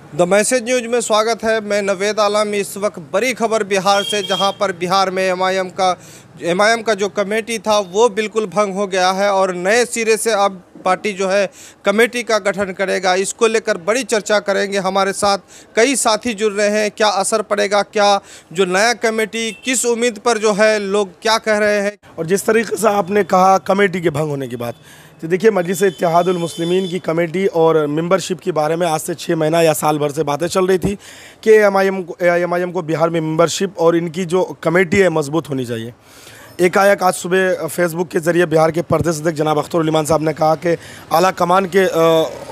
The message news में स्वागत है। मैं नवेद आलम। इस वक्त बड़ी खबर बिहार से, जहां पर बिहार में एमआईएम का जो कमेटी था वो बिल्कुल भंग हो गया है और नए सिरे से अब पार्टी जो है कमेटी का गठन करेगा। इसको लेकर बड़ी चर्चा करेंगे। हमारे साथ कई साथी जुड़ रहे हैं। क्या असर पड़ेगा, क्या जो नया कमेटी किस उम्मीद पर जो है, लोग क्या कह रहे हैं। और जिस तरीके से आपने कहा कमेटी के भंग होने की बात, तो देखिए मजलिस इत्तेहादुल मुस्लिमीन की कमेटी और मेंबरशिप के बारे में आज से 6 महीना या साल भर से बातें चल रही थी कि एमआईएम को बिहार में मेंबरशिप और इनकी जो कमेटी है मजबूत होनी चाहिए। एकाएक आज सुबह फेसबुक के ज़रिए बिहार के प्रदेश अध्यक्ष जनाब अख्तर उल ईमान साहब ने कहा कि आला कमान के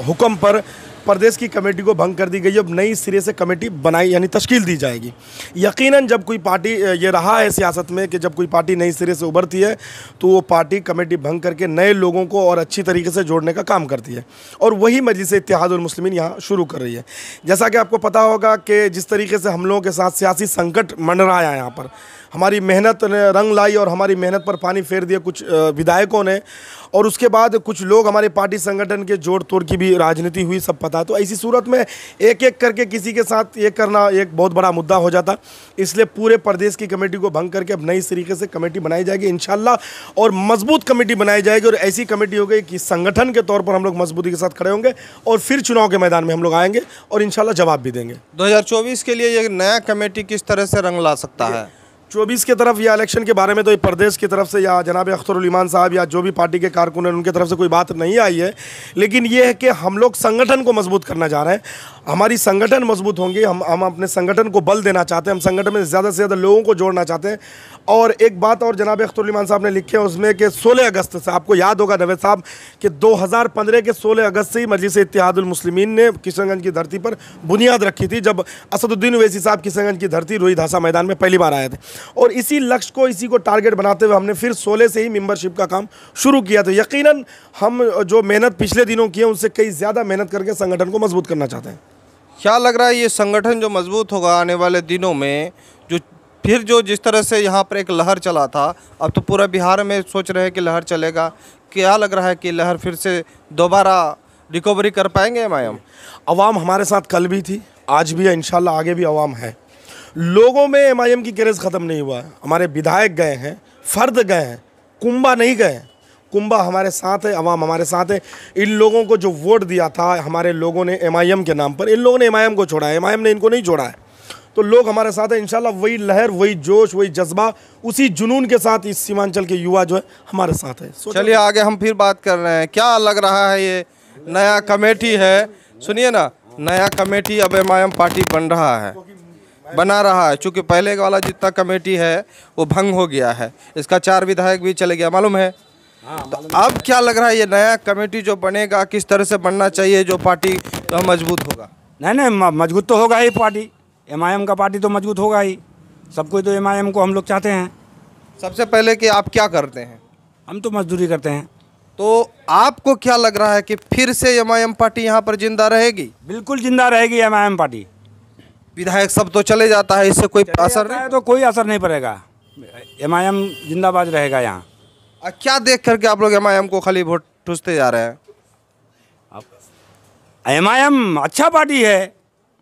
हुक्म पर प्रदेश की कमेटी को भंग कर दी गई। अब नई सिरे से कमेटी बनाई यानी तश्कील दी जाएगी। यकीनन जब कोई पार्टी, ये रहा है सियासत में कि जब कोई पार्टी नई सिरे से उभरती है तो वो पार्टी कमेटी भंग करके नए लोगों को और अच्छी तरीके से जोड़ने का काम करती है, और वही मजलिस इत्तेहादुल मुस्लिमीन यहाँ शुरू कर रही है। जैसा कि आपको पता होगा कि जिस तरीके से हम लोगों के साथ सियासी संकट मंडराया यहाँ पर, हमारी मेहनत ने रंग लाई और हमारी मेहनत पर पानी फेर दिया कुछ विधायकों ने, और उसके बाद कुछ लोग हमारे पार्टी संगठन के जोड़ तोड़ की भी राजनीति हुई, सब पता है। तो ऐसी सूरत में एक एक करके किसी के साथ ये करना एक बहुत बड़ा मुद्दा हो जाता। इसलिए पूरे प्रदेश की कमेटी को भंग करके अब नई तरीके से कमेटी बनाई जाएगी इंशाल्लाह, और मजबूत कमेटी बनाई जाएगी। और ऐसी कमेटी हो गई कि संगठन के तौर पर हम लोग मजबूती के साथ खड़े होंगे और फिर चुनाव के मैदान में हम लोग आएंगे और इंशाल्लाह जवाब भी देंगे। 2024 के लिए ये नया कमेटी किस तरह से रंग ला सकता है? 24 की तरफ या इलेक्शन के बारे में तो ये प्रदेश की तरफ से या जनाब अख्तर उल ईमान साहब या जो भी पार्टी के कारकुन हैं उनकी तरफ से कोई बात नहीं आई है, लेकिन ये है कि हम लोग संगठन को मजबूत करना चाह रहे हैं। हमारी संगठन मजबूत होंगी, हम अपने संगठन को बल देना चाहते हैं, हम संगठन में ज़्यादा से ज़्यादा लोगों को जोड़ना चाहते हैं। और एक बात और जनाब अख्तर उल ईमान साहब ने लिखे हैं उसमें कि 16 अगस्त से, आपको याद होगा नवेद साहब कि 2015 के 16 अगस्त से ही मजलिस इत्तेहादुल मुस्लिमीन ने किशनगंज की धरती पर बुनियाद रखी थी, जब असदुद्दीन ओवैसी साहब किशनगंज की धरती रोई धासा मैदान में पहली बार आए थे। और इसी लक्ष्य को, इसी को टारगेट बनाते हुए हमने फिर 16 से ही मेंबरशिप का काम शुरू किया। तो यकीनन हम जो मेहनत पिछले दिनों की है उनसे कई ज़्यादा मेहनत करके संगठन को मजबूत करना चाहते हैं। क्या लग रहा है ये संगठन जो मजबूत होगा आने वाले दिनों में, जो जिस तरह से यहाँ पर एक लहर चला था, अब तो पूरा बिहार में सोच रहे हैं कि लहर चलेगा। क्या लग रहा है कि लहर फिर से दोबारा रिकवरी कर पाएंगे एमआईएम? अवाम हमारे साथ कल भी थी, आज भी है, इंशाल्लाह आगे भी अवाम है। लोगों में एमआईएम की क्रेज़ ख़त्म नहीं हुआ है। हमारे विधायक गए हैं, फर्द गए हैं, कुंबा नहीं गए। कुंबा हमारे साथ है, अवाम हमारे साथ है। इन लोगों को जो वोट दिया था हमारे लोगों ने एमआईएम के नाम पर, इन लोगों ने एमआईएम को छोड़ा है, एमआईएम ने इनको नहीं छोड़ा है। तो लोग हमारे साथ हैं। इंशाल्लाह वही लहर, वही जोश, वही जज्बा, उसी जुनून के साथ इस सीमांचल के युवा जो है हमारे साथ है। चलिए आगे हम फिर बात कर रहे हैं। क्या लग रहा है ये नया कमेटी है, सुनिए ना, नया कमेटी अब एमआईएम पार्टी बना रहा है। चूँकि पहले वाला जितना कमेटी है वो भंग हो गया है, इसका 4 विधायक भी चले गया, मालूम है। तो अब क्या लग रहा है ये नया कमेटी जो बनेगा किस तरह से बनना चाहिए, जो पार्टी तो मजबूत होगा? नहीं, मजबूत तो होगा ही पार्टी, एमआईएम का पार्टी तो मजबूत होगा ही। सब कोई तो एमआईएम को हम लोग चाहते हैं। सबसे पहले कि आप क्या करते हैं? हम तो मजदूरी करते हैं। तो आपको क्या लग रहा है कि फिर से एमआईएम पार्टी यहाँ पर जिंदा रहेगी? बिल्कुल जिंदा रहेगी एमआईएम पार्टी। विधायक सब तो चले जाता है, इससे कोई असर नहीं? तो कोई असर नहीं पड़ेगा, एमआईएम जिंदाबाद रहेगा यहाँ। क्या देख करके आप लोग एमआईएम को खाली वोट ठूसते जा रहे हैं? एमआईएम अच्छा पार्टी है।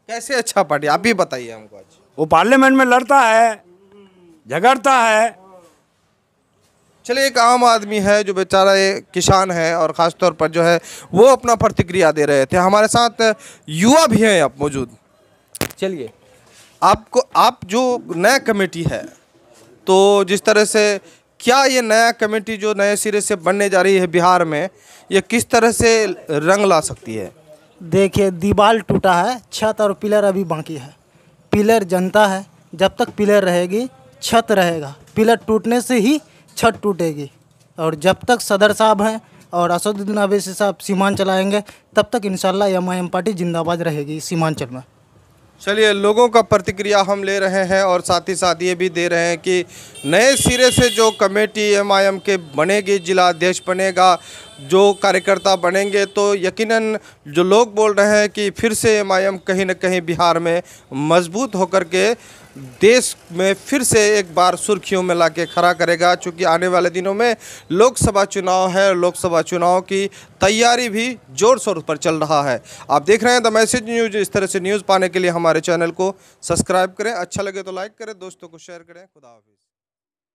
कैसे अच्छा पार्टी, आप भी बताइए हमको। आज वो पार्लियामेंट में लड़ता है, झगड़ता है। चलिए, एक आम आदमी है जो बेचारा एक किसान है और ख़ास तौर पर जो है वो अपना प्रतिक्रिया दे रहे थे। हमारे साथ युवा भी हैं आप मौजूद। चलिए, आप जो नया कमेटी है, तो जिस तरह से क्या ये नया कमेटी जो नए सिरे से बनने जा रही है बिहार में, ये किस तरह से रंग ला सकती है? देखिए, दीवार टूटा है, छत और पिलर अभी बाकी है। पिलर जनता है, जब तक पिलर रहेगी छत रहेगा। पिलर टूटने से ही छत टूटेगी। और जब तक सदर साहब हैं और असदुद्दीन ओवैसी साहब सीमांचल चलाएंगे, तब तक इंशाल्लाह एमआईएम पार्टी जिंदाबाद रहेगी सीमांचल में। चलिए, लोगों का प्रतिक्रिया हम ले रहे हैं और साथ ही साथ ये भी दे रहे हैं कि नए सिरे से जो कमेटी एमआईएम के बनेगी, जिला अध्यक्ष बनेगा, जो कार्यकर्ता बनेंगे तो यकीनन जो लोग बोल रहे हैं कि फिर से एमआईएम कहीं न कहीं बिहार में मजबूत होकर के देश में फिर से एक बार सुर्खियों में लाके खड़ा करेगा। चूँकि आने वाले दिनों में लोकसभा चुनाव है, लोकसभा चुनाव की तैयारी भी जोर शोर पर चल रहा है। आप देख रहे हैं द मैसेज न्यूज़। इस तरह से न्यूज़ पाने के लिए हमारे चैनल को सब्सक्राइब करें, अच्छा लगे तो लाइक करें, दोस्तों को शेयर करें। खुदा हाफिज़।